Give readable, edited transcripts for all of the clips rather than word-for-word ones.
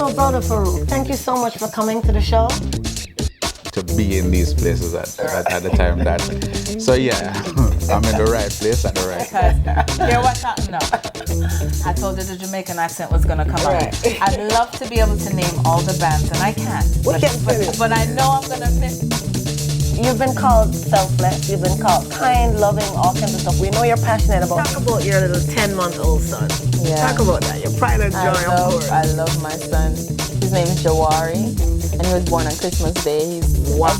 So, Brother Farouk, thank you so much for coming to the show. To be in these places at the time that. So yeah, I'm in the right place at the right time. Because hear what happened now. I told you the Jamaican accent was gonna come out. I'd love to be able to name all the bands, and I can't. But I know I'm gonna miss. You've been called selfless, you've been called kind, loving, all kinds of stuff. We know you're passionate about. Talk about your little 10-month-old son. Yeah. Talk about that, your pride and joy, of course. I love my son. His name is Jawari, and he was born on Christmas Day. He's wow.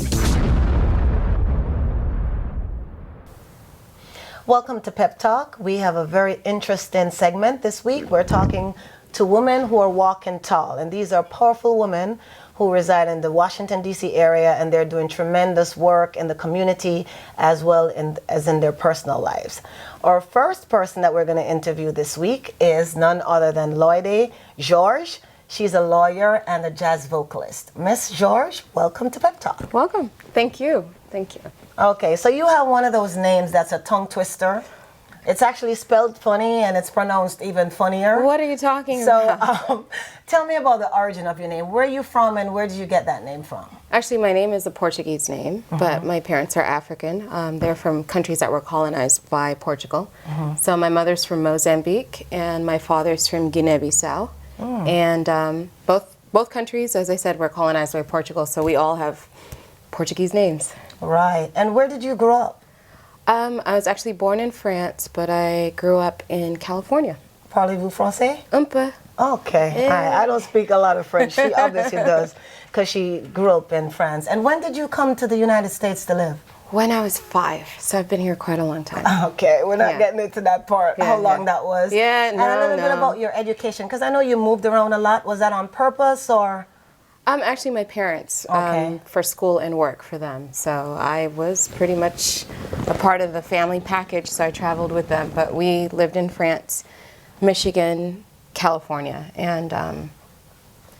Welcome to PEP Talk. We have a very interesting segment this week. We're talking to women who are walking tall, and these are powerful women who reside in the Washington, D.C. area, and they're doing tremendous work in the community as well as in their personal lives. Our first person that we're going to interview this week is none other than Loide Jorge. She's a lawyer and a jazz vocalist. Miss Jorge, welcome to PEP Talk. Welcome. Thank you. Thank you. Okay, so you have one of those names that's a tongue twister. It's actually spelled funny and it's pronounced even funnier. What are you talking about? So tell me about the origin of your name. Where are you from and where did you get that name from? Actually, my name is a Portuguese name, but my parents are African. They're from countries that were colonized by Portugal. So my mother's from Mozambique and my father's from Guinea-Bissau. And both countries, as I said, were colonized by Portugal, so we all have Portuguese names. Right. And where did you grow up? I was actually born in France, but I grew up in California. Parlez-vous français? Un peu. Okay. Yeah. I don't speak a lot of French. She obviously does because she grew up in France. And when did you come to the United States to live? When I was 5, so I've been here quite a long time. Okay, we're not getting into that part, how long that was. Yeah, and a little bit about your education, because I know you moved around a lot. Was that on purpose or? Actually, my parents, for school and work for them. So I was pretty much a part of the family package, so I traveled with them. But we lived in France, Michigan, California, and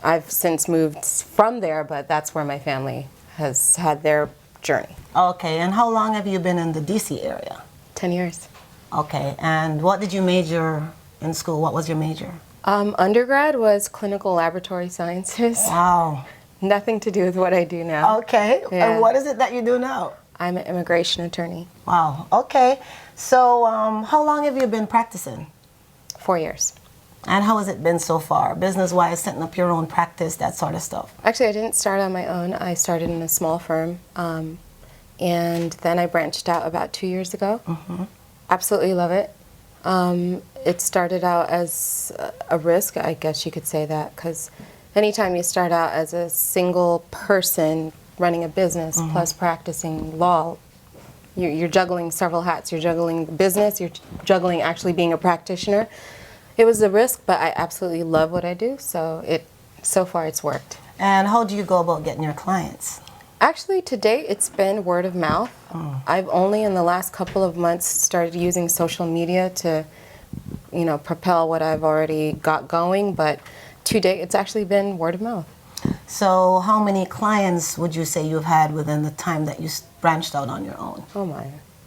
I've since moved from there, but that's where my family has had their journey. Okay, and how long have you been in the DC area? 10 years. Okay, and what did you major in school? What was your major? Undergrad was clinical laboratory sciences. Wow. Nothing to do with what I do now. Okay, Yeah. and what is it that you do now? I'm an immigration attorney. Wow, okay. So how long have you been practicing? 4 years. And how has it been so far, business-wise, setting up your own practice, that sort of stuff? Actually, I didn't start on my own. I started in a small firm, and then I branched out about 2 years ago. Absolutely love it. It started out as a risk, I guess you could say that, because anytime you start out as a single person running a business plus practicing law, you're juggling several hats. You're juggling business, you're juggling actually being a practitioner. It was a risk, but I absolutely love what I do, so far it's worked. And how do you go about getting your clients? Actually, to date, it's been word of mouth. I've only in the last couple of months started using social media to, propel what I've already got going, but to date, it's actually been word of mouth. So how many clients would you say you've had within the time that you branched out on your own? Oh my.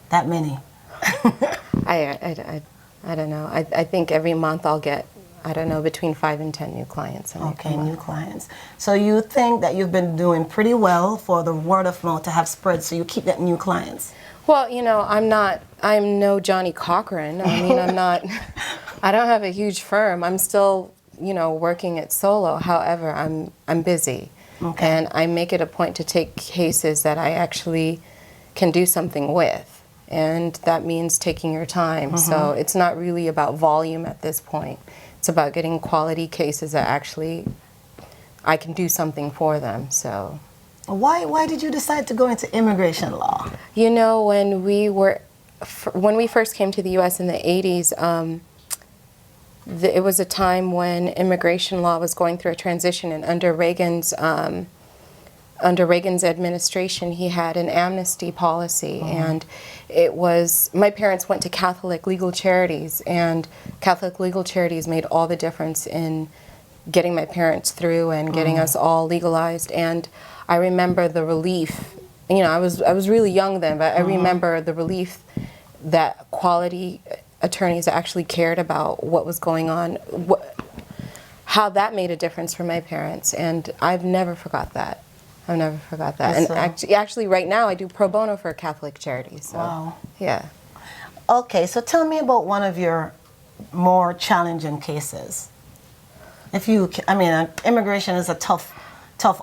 That many? I don't know. I think every month I'll get, between 5 and 10 new clients. Okay, new clients. So you think that you've been doing pretty well for the word of mouth to have spread, so you keep getting new clients? Well, I'm no Johnny Cochran. I mean, I don't have a huge firm. I'm still, working it solo. However, I'm busy. Okay. And I make it a point to take cases that I actually can do something with. And that means taking your time. So it's not really about volume at this point. It's about getting quality cases that actually I can do something for them. So why did you decide to go into immigration law? When we first came to the U.S. in the 80s, it was a time when immigration law was going through a transition, and under Reagan's administration, he had an amnesty policy, and my parents went to Catholic legal charities, and Catholic legal charities made all the difference in getting my parents through and getting us all legalized. And I remember the relief. I was really young then, but I remember the relief that quality attorneys actually cared about what was going on, how that made a difference for my parents, and I've never forgot that. I've never forgot that. Yes, And actually, right now, I do pro bono for a Catholic charity. So, Wow. yeah. Okay, so tell me about one of your more challenging cases. If you, I mean, immigration is a tough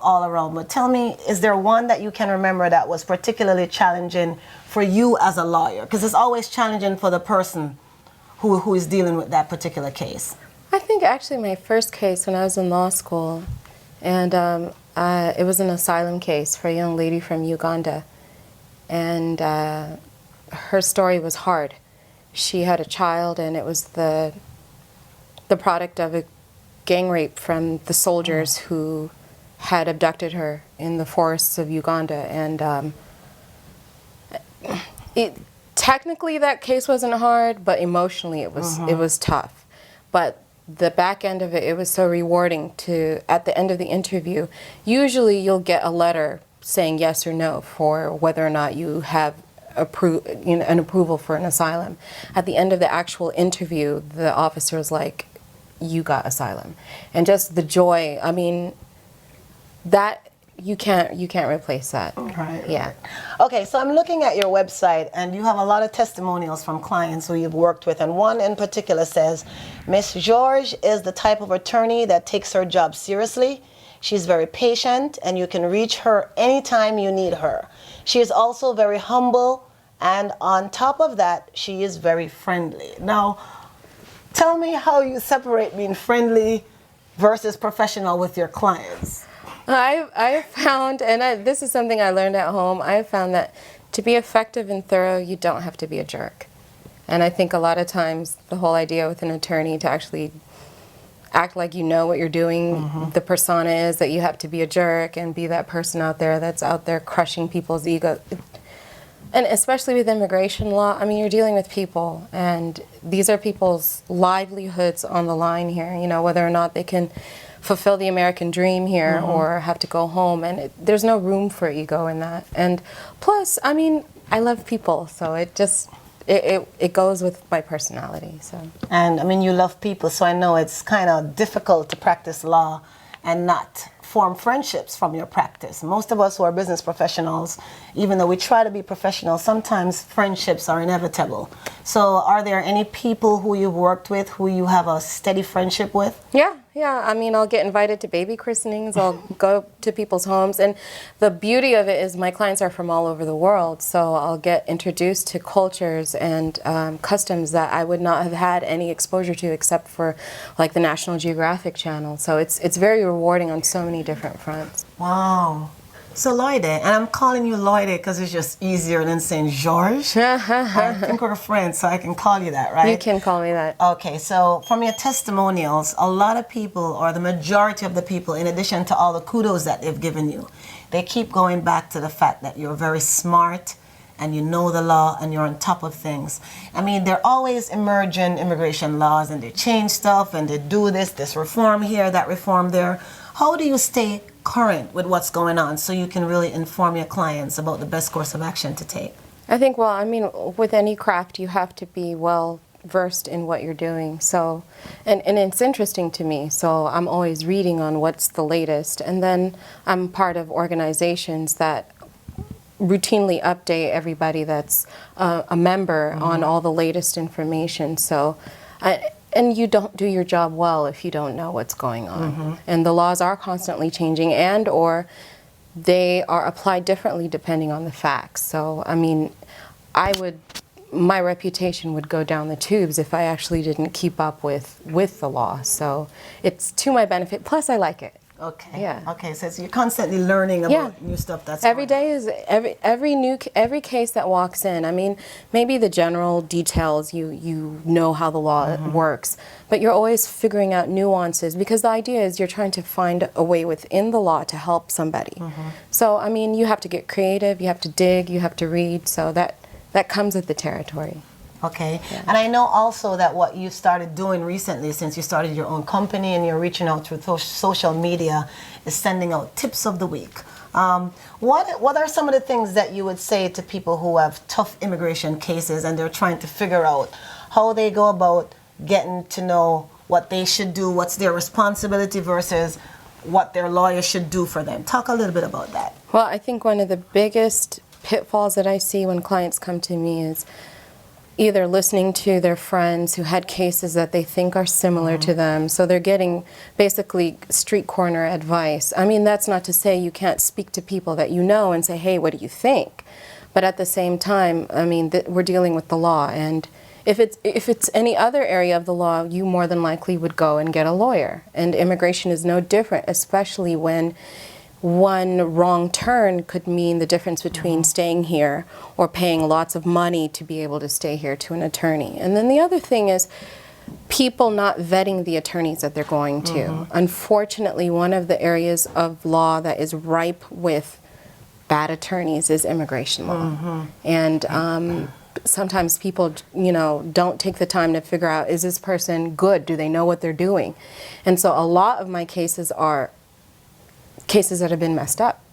all around, but tell me, is there one that you can remember that was particularly challenging for you as a lawyer? Because it's always challenging for the person who is dealing with that particular case. I think actually my first case when I was in law school, and it was an asylum case for a young lady from Uganda, and her story was hard. She had a child, and it was the product of a gang rape from the soldiers who had abducted her in the forests of Uganda, and technically that case wasn't hard, but emotionally it was tough. But the back end of it, it was so rewarding to, at the end of the interview, usually you'll get a letter saying yes or no for whether or not you have an approval for an asylum. At the end of the actual interview, the officer was like, you got asylum. And just the joy, I mean, that you can't replace that. Right. Yeah. Okay, so I'm looking at your website, and you have a lot of testimonials from clients who you've worked with, and one in particular says, Miss Jorge is the type of attorney that takes her job seriously. She's very patient, and you can reach her anytime you need her. She is also very humble, and on top of that, she is very friendly. Now, tell me how you separate being friendly versus professional with your clients. I found, and this is something I learned at home, I found that to be effective and thorough, you don't have to be a jerk. And I think a lot of times the whole idea with an attorney to actually act like you know what you're doing, the persona is that you have to be a jerk and be that person out there that's out there crushing people's ego. And especially with immigration law, I mean, you're dealing with people, and these are people's livelihoods on the line here, you know, whether or not they can fulfill the American dream here or have to go home, and there's no room for ego in that. And plus, I mean, I love people, so it just, it goes with my personality, so. And I mean, you love people, so I know it's kind of difficult to practice law and not form friendships from your practice. Most of us who are business professionals, even though we try to be professional, sometimes friendships are inevitable. So are there any people who you've worked with who you have a steady friendship with? Yeah, I mean, I'll get invited to baby christenings, I'll go to people's homes, and the beauty of it is my clients are from all over the world, so I'll get introduced to cultures and customs that I would not have had any exposure to except for like the National Geographic Channel, so it's very rewarding on so many different fronts. Wow. So Loide, and I'm calling you Loide because it's just easier than saying Jorge. I think we're friends, so I can call you that, right? You can call me that. Okay, so from your testimonials, a lot of people, or the majority of the people, in addition to all the kudos that they've given you, they keep going back to the fact that you're very smart and you know the law and you're on top of things. I mean, they're always emerging immigration laws, and they change stuff and they do this reform here, that reform there. How do you stay current with what's going on so you can really inform your clients about the best course of action to take? I think, well, I mean, with any craft, you have to be well versed in what you're doing. So, and it's interesting to me. So I'm always reading on what's the latest. And then I'm part of organizations that routinely update everybody that's a member on all the latest information. So, and you don't do your job well if you don't know what's going on. And the laws are constantly changing, and or they are applied differently depending on the facts. So, I mean, my reputation would go down the tubes if I actually didn't keep up with the law. So it's to my benefit. Plus, I like it. Okay. Yeah. Okay. So you're constantly learning about new stuff. That's every day is every case that walks in. I mean, maybe the general details you know how the law works, but you're always figuring out nuances, because the idea is you're trying to find a way within the law to help somebody. So I mean, you have to get creative, you have to dig, you have to read. So that comes with the territory. Okay. And I know also that what you started doing recently, since you started your own company and you're reaching out through social media, is sending out tips of the week. What are some of the things that you would say to people who have tough immigration cases and they're trying to figure out how they go about getting to know what they should do, what's their responsibility versus what their lawyer should do for them. Talk a little bit about that. Well, I think one of the biggest pitfalls that I see when clients come to me is either listening to their friends who had cases that they think are similar to them. So they're getting basically street corner advice. I mean, that's not to say you can't speak to people that you know and say, hey, what do you think? But at the same time, I mean, we're dealing with the law. And if it's any other area of the law, you more than likely would go and get a lawyer. And immigration is no different, especially when one wrong turn could mean the difference between staying here or paying lots of money to be able to stay here to an attorney. And then the other thing is people not vetting the attorneys that they're going to. Unfortunately, one of the areas of law that is ripe with bad attorneys is immigration law. And sometimes people, you know, don't take the time to figure out, is this person good? Do they know what they're doing? And so a lot of my cases are cases that have been messed up,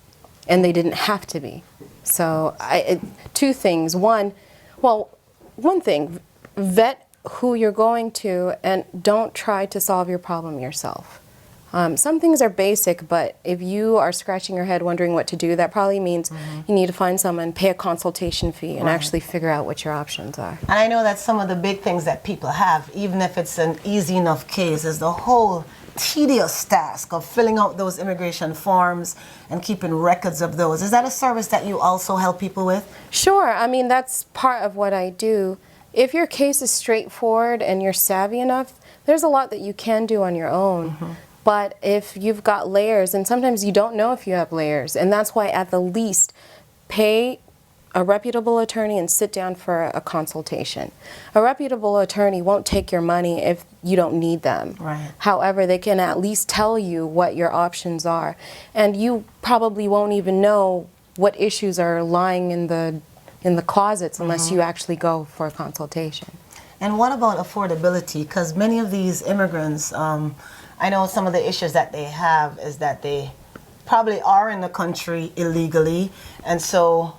and they didn't have to be. So two things. One thing, vet who you're going to, and don't try to solve your problem yourself. Some things are basic, but if you are scratching your head wondering what to do, that probably means you need to find someone, pay a consultation fee, and actually figure out what your options are. And I know that some of the big things that people have, even if it's an easy enough case, is the whole tedious task of filling out those immigration forms and keeping records of those. Is that a service that you also help people with? Sure. I mean, that's part of what I do. If your case is straightforward and you're savvy enough, there's a lot that you can do on your own. But if you've got layers, and sometimes you don't know if you have layers, and that's why at the least pay a reputable attorney and sit down for a consultation. A reputable attorney won't take your money if you don't need them. However, they can at least tell you what your options are. And you probably won't even know what issues are lying in the closets unless you actually go for a consultation. And what about affordability? Because many of these immigrants, I know some of the issues that they have is that they probably are in the country illegally, and so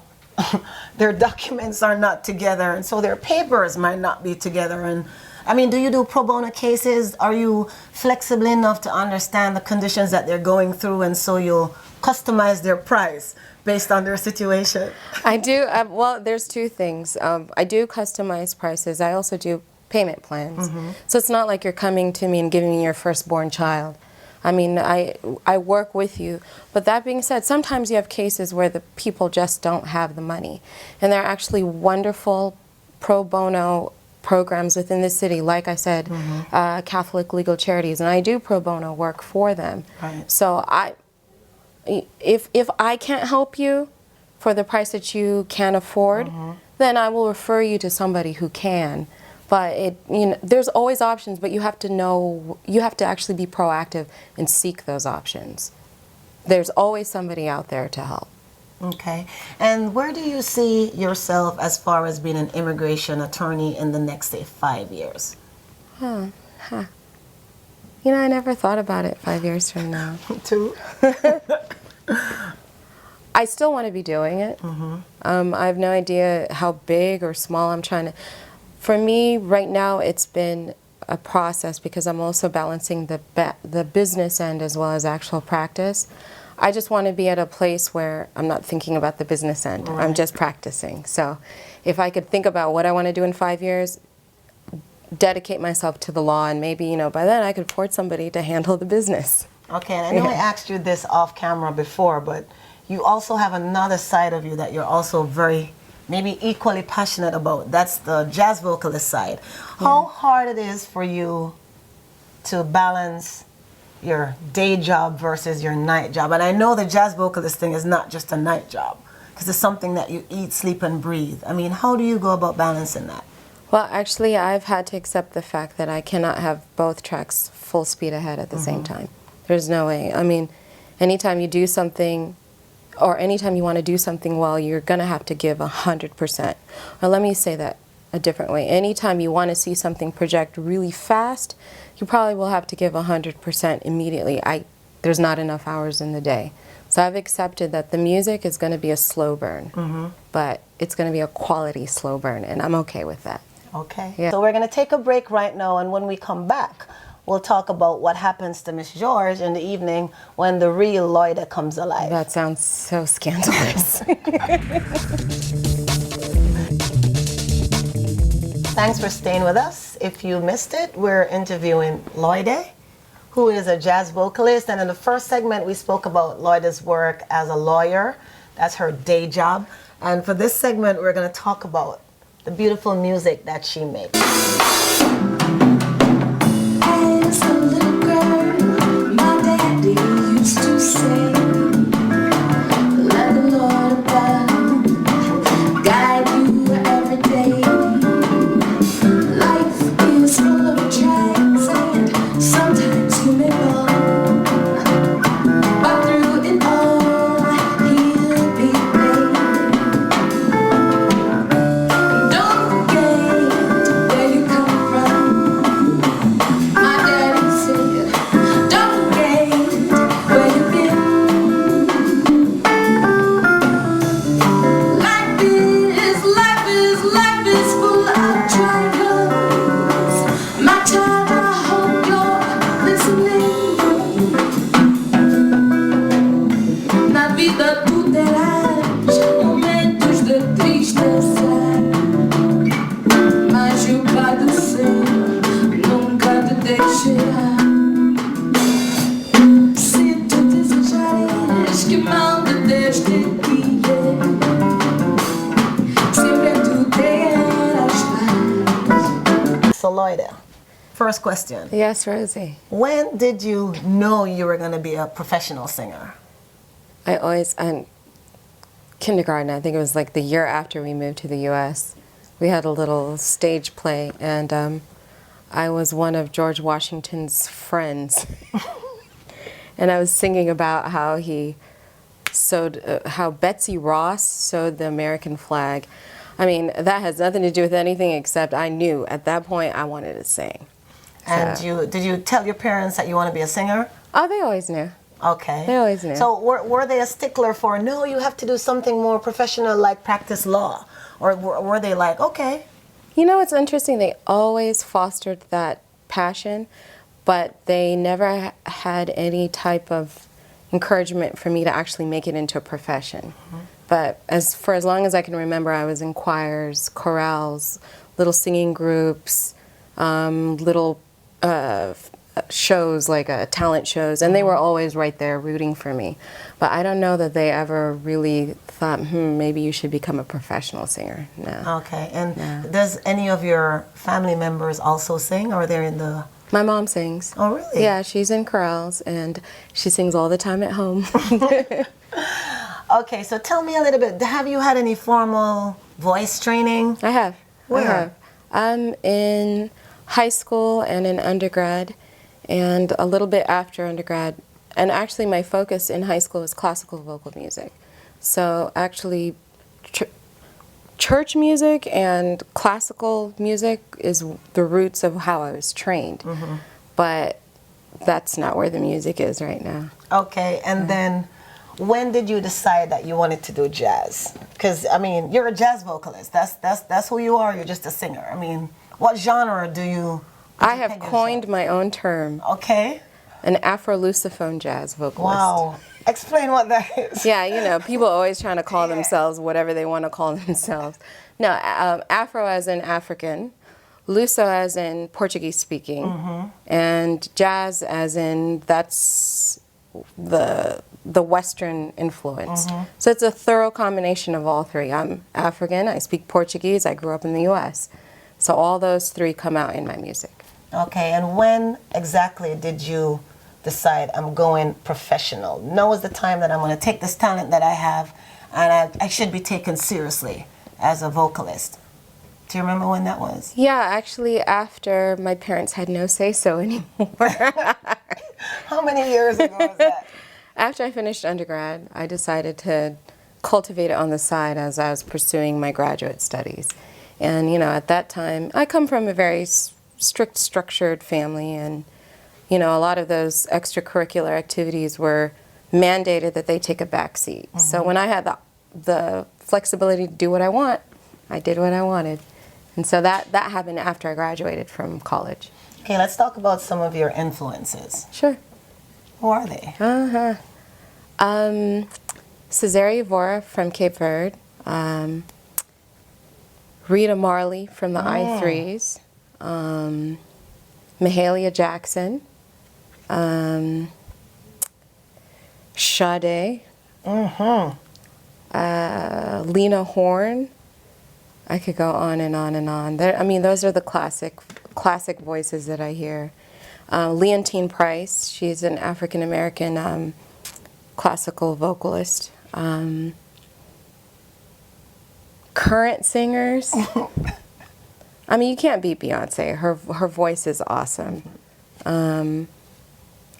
their documents are not together, and so their papers might not be together. And I mean, do you do pro bono cases? Are you flexible enough to understand the conditions that they're going through, and so you'll customize their price based on their situation? I do. Well, there's two things. I do customize prices. I also do payment plans. So it's not like you're coming to me and giving me your firstborn child. I mean, I work with you. But that being said, sometimes you have cases where the people just don't have the money. And there are actually wonderful pro bono programs within the city, like I said, Catholic Legal Charities, and I do pro bono work for them. So if I can't help you for the price that you can afford, then I will refer you to somebody who can. But there's always options, but you have to know, you have to actually be proactive and seek those options. There's always somebody out there to help. Okay. And where do you see yourself as far as being an immigration attorney in the next, say, 5 years? You know, I never thought about it 5 years from now. Too. I still want to be doing it. I have no idea how big or small I'm trying to. For me, right now, it's been a process because I'm also balancing the business end as well as actual practice. I just want to be at a place where I'm not thinking about the business end. I'm just practicing. So if I could think about what I want to do in 5 years, dedicate myself to the law, and maybe, you know, by then I could afford somebody to handle the business. Okay, and I know I asked you this off camera before, but you also have another side of you that you're also very, maybe equally passionate about. That's the jazz vocalist side. How hard it is for you to balance your day job versus your night job? And I know the jazz vocalist thing is not just a night job, because it's something that you eat, sleep, and breathe. I mean, how do you go about balancing that? Well, actually, I've had to accept the fact that I cannot have both tracks full speed ahead at the same time. There's no way. I mean, anytime you do something, or anytime you want to do something well, you're going to have to give 100%. Or let me say that a different way. Anytime you want to see something project really fast, you probably will have to give 100% immediately. There's not enough hours in the day. So I've accepted that the music is going to be a slow burn, but it's going to be a quality slow burn, and I'm okay with that. Okay. Yeah. So we're going to take a break right now, and when we come back, we'll talk about what happens to Miss George in the evening when the real Loide comes alive. That sounds so scandalous. Thanks for staying with us. If you missed it, we're interviewing Loide, who is a jazz vocalist. And in the first segment, we spoke about Loide's work as a lawyer. That's her day job. And for this segment, we're going to talk about the beautiful music that she makes. As a little girl, my daddy used to say, let the Lord above guide you every day. Life is full of tracks and sometimes you may fall, but through it all, he'll be there. Don't forget where you come from. My daddy said, don't forget where you've been. Life is full of triangles. My child, I hope you're listening. Na vida tu terás momentos de tristeza, mas o Pai do céu nunca te deixará. Se tu desejares que mal te deste dia, sempre tu terás paz. So Loide, first question. Yes, Rosie. When did you know you were going to be a professional singer? I always, kindergarten, I think it was like the year after we moved to the U.S., we had a little stage play, and I was one of George Washington's friends. And I was singing about how he sewed, how Betsy Ross sewed the American flag. I mean, that has nothing to do with anything except I knew at that point I wanted to sing. And So- did you tell your parents that you want to be a singer? Oh, they always knew. Okay. They always knew. So were they a stickler for, no, you have to do something more professional like practice law? Or were they like, okay? You know, it's interesting. They always fostered that passion, but they never had any type of encouragement for me to actually make it into a profession. But for as long as I can remember, I was in choirs, chorales, little singing groups, little shows like talent shows, and they were always right there rooting for me. But I don't know that they ever really thought, maybe you should become a professional singer. No. Okay. And does any of your family members also sing, or they're in the... My mom sings. Oh, really? Yeah, she's in chorales, and she sings all the time at home. Okay, so tell me a little bit. Have you had any formal voice training? I have. Where? I have. I'm in high school and in undergrad, and a little bit after undergrad. And actually, my focus in high school was classical vocal music. So actually, church music and classical music is the roots of how I was trained. But that's not where the music is right now. Okay, and then when did you decide that you wanted to do jazz? Because, I mean, you're a jazz vocalist. That's who you are. You're just a singer. I mean, what genre do you... I have coined my own term. Okay. An Afro-Lusophone jazz vocalist. Wow. Explain what that is. Yeah, you know, people always trying to call themselves whatever they want to call themselves. No, Afro as in African, Luso as in Portuguese speaking, and jazz as in that's the Western influence. So it's a thorough combination of all three. I'm African, I speak Portuguese, I grew up in the U.S. So all those three come out in my music. Okay, and when exactly did you decide I'm going professional? Now is the time that I'm going to take this talent that I have and I should be taken seriously as a vocalist. Do you remember when that was? Yeah, actually after my parents had no say-so anymore. How many years ago was that? After I finished undergrad, I decided to cultivate it on the side as I was pursuing my graduate studies. And, you know, at that time, I come from a very strict, structured family, and, you know, a lot of those extracurricular activities were mandated that they take a back seat. So when I had the flexibility to do what I want, I did what I wanted. And so that happened after I graduated from college. Okay, let's talk about some of your influences. Sure. Who are they? Cesare Evora from Cape Verde. Rita Marley from the I3s. Mahalia Jackson. Sade. Lena Horne. I could go on and on and on. I mean, those are the classic voices that I hear. Leontine Price, she's an African-American classical vocalist. Current singers. I mean, you can't beat Beyonce. Her voice is awesome. Erykah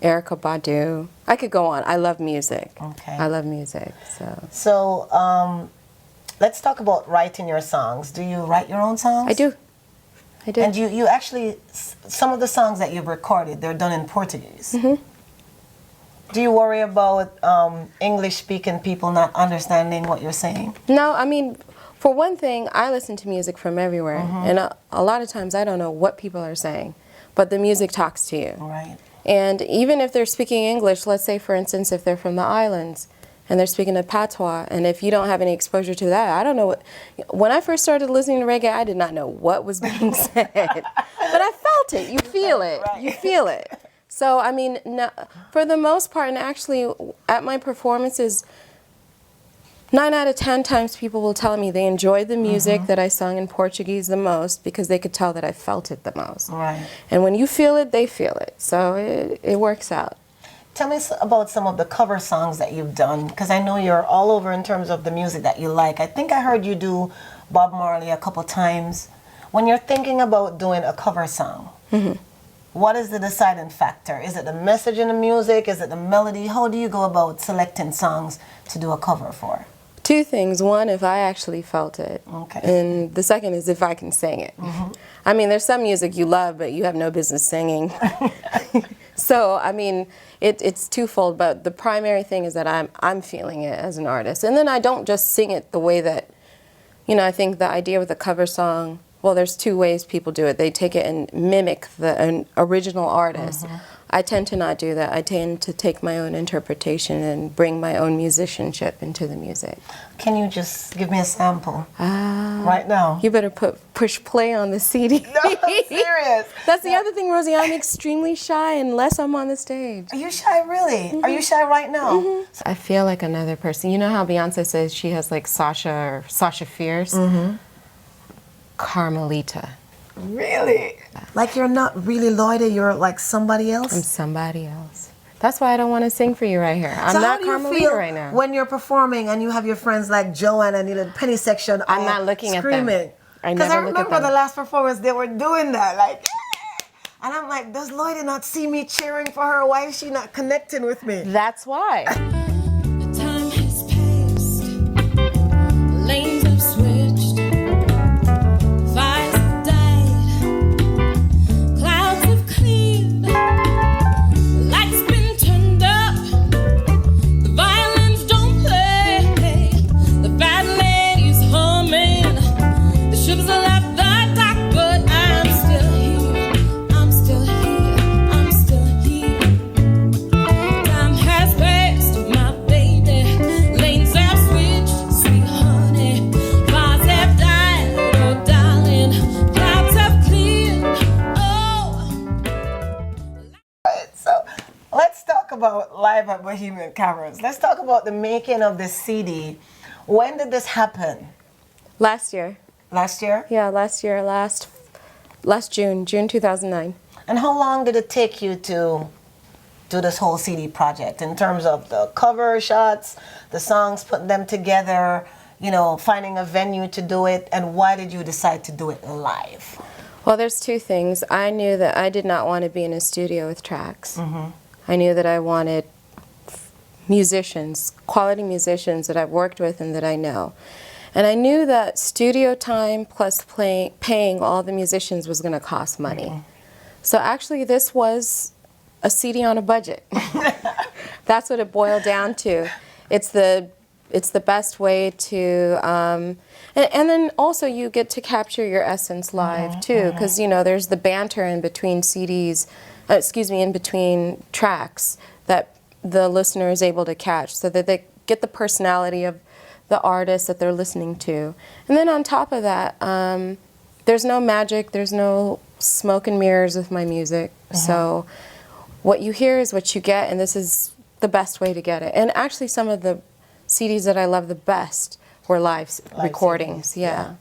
Badu. I could go on. I love music. Okay. I love music. So, let's talk about writing your songs. Do you write your own songs? I do. And you actually, some of the songs that you've recorded, they're done in Portuguese. Do you worry about English-speaking people not understanding what you're saying? No, I mean, for one thing, I listen to music from everywhere, and a lot of times I don't know what people are saying, but the music talks to you. Right. And even if they're speaking English, let's say, for instance, if they're from the islands, and they're speaking a patois, and if you don't have any exposure to that, I don't know when I first started listening to reggae, I did not know what was being said, but I felt it. You feel it. Right. You feel it. So, I mean, no, for the most part, and actually at my performances, 9 out of 10 times people will tell me they enjoyed the music that I sung in Portuguese the most because they could tell that I felt it the most. Right. And when you feel it, they feel it. So it works out. Tell me about some of the cover songs that you've done, because I know you're all over in terms of the music that you like. I think I heard you do Bob Marley a couple times. When you're thinking about doing a cover song, what is the deciding factor? Is it the message in the music? Is it the melody? How do you go about selecting songs to do a cover for? 2 things. One, if I actually felt it. Okay. And the second is if I can sing it. I mean, there's some music you love, but you have no business singing. So, I mean, it's twofold, but the primary thing is that I'm feeling it as an artist. And then I don't just sing it the way that, you know, I think the idea with a cover song, well, there's 2 ways people do it. They take it and mimic an original artist. I tend to not do that. I tend to take my own interpretation and bring my own musicianship into the music. Can you just give me a sample right now? You better push play on the CD. No, I'm serious. That's the other thing, Rosie. I'm extremely shy unless I'm on the stage. Are you shy, really? Are you shy right now? I feel like another person. You know how Beyonce says she has like Sasha Fierce? Carmelita. Really? Like you're not really Loide, you're like somebody else? I'm somebody else. That's why I don't want to sing for you right here. I'm not Carmelita right now. When you're performing and you have your friends like Joanne and the penny section all I'm not looking screaming. at them. Because I remember the last performance they were doing that, like, and I'm like, does Loide not see me cheering for her? Why is she not connecting with me? That's why. The time has passed, lanes have switched, fires have died, clouds have cleared, lights been turned up, the violins don't play, the bad lady's humming, the ships are left the dock, but I'm still here, I'm still here, I'm still here. Time has passed, my baby, lanes have switched, sweet honey, fires have died, oh darling, clouds have cleared, oh. So let's talk about Live at Bohemian Caverns. Let's talk about the making of the CD. When did this happen? Last year. Last year? Yeah, last year. Last June 2009. And how long did it take you to do this whole CD project in terms of the cover shots, the songs, putting them together, you know, finding a venue to do it, and why did you decide to do it live? Well, there's 2 things. I knew that I did not want to be in a studio with tracks. I knew that I wanted musicians, quality musicians that I've worked with and that I know. And I knew that studio time plus paying all the musicians was going to cost money. So actually this was a CD on a budget. That's what it boiled down to. It's the it's the best way to, and then also you get to capture your essence live too, because there's the banter in between CDs, in between tracks that the listener is able to catch, so that they get the personality of the artist that they're listening to. And then on top of that, there's no magic, there's no smoke and mirrors with my music. So what you hear is what you get, and this is the best way to get it. And actually some of the CDs that I love the best were live recordings. Yeah.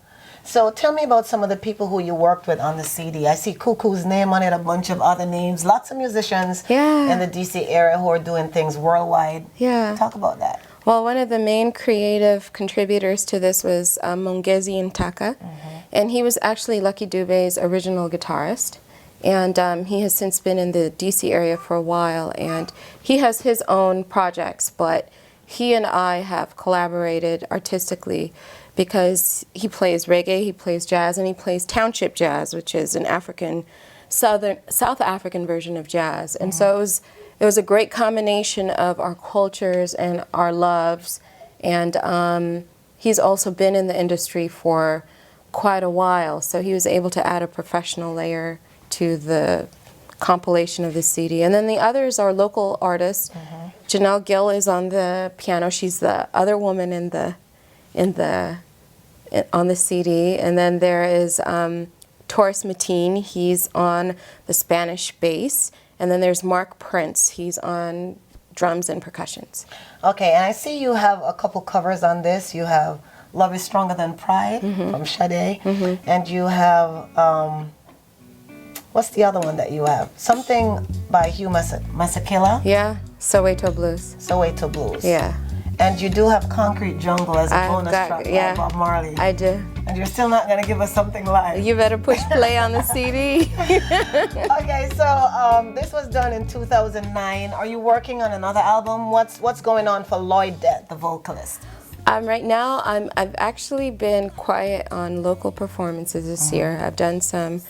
So tell me about some of the people who you worked with on the CD. I see Cuckoo's name on it, a bunch of other names, lots of musicians in the DC area who are doing things worldwide. Yeah. Talk about that. Well, one of the main creative contributors to this was Mongezi Ntaka, and he was actually Lucky Dube's original guitarist. And he has since been in the DC area for a while, and he has his own projects, but he and I have collaborated artistically because he plays reggae, he plays jazz, and he plays township jazz, which is an South African version of jazz. And so it was a great combination of our cultures and our loves, and he's also been in the industry for quite a while, so he was able to add a professional layer to the compilation of the CD. And then the others are local artists. Janelle Gill is on the piano. She's the other woman on the CD. And then there is Taurus Mateen. He's on the Spanish bass. And then there's Mark Prince. He's on drums and percussions. Okay, and I see you have a couple covers on this. You have Love is Stronger Than Pride from Sade. And you have, what's the other one that you have? Something by Hugh Masekela? Yeah, Soweto Blues. Soweto Blues. Yeah. And you do have Concrete Jungle as a bonus track by Bob Marley. I do. And you're still not going to give us something live. You better push play on the CD. Okay, so this was done in 2009. Are you working on another album? What's going on for Loide, the vocalist? Right now, I've actually been quiet on local performances this year. I've done some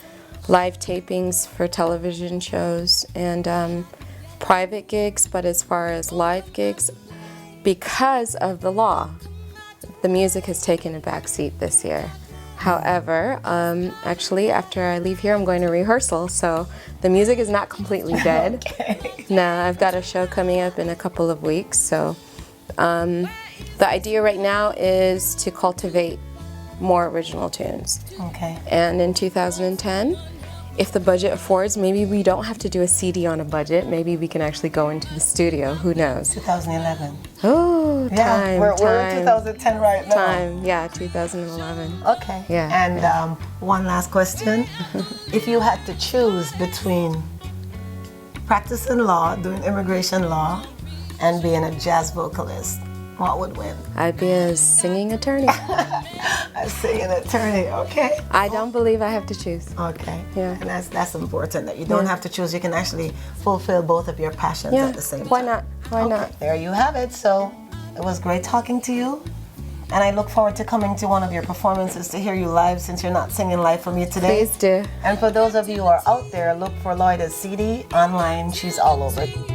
live tapings for television shows and private gigs, but as far as live gigs, because of the law, the music has taken a back seat this year. However, actually, after I leave here, I'm going to rehearsal, so the music is not completely dead. No, I've got a show coming up in a couple of weeks, so the idea right now is to cultivate more original tunes. Okay. And in 2010, if the budget affords, maybe we don't have to do a CD on a budget. Maybe we can actually go into the studio. Who knows? 2011. Oh, time. We're in 2010 right now. Time, yeah, 2011. Okay. Yeah. And one last question. If you had to choose between practicing law, doing immigration law, and being a jazz vocalist, what would win? I'd be a singing attorney. A singing attorney, okay. I don't believe I have to choose. Okay. Yeah. And that's important, that you don't have to choose. You can actually fulfill both of your passions at the same time. Why not? Why not? There you have it. So it was great talking to you. And I look forward to coming to one of your performances to hear you live, since you're not singing live for me today. Please do. And for those of you who are out there, look for Loide's CD online. She's all over it.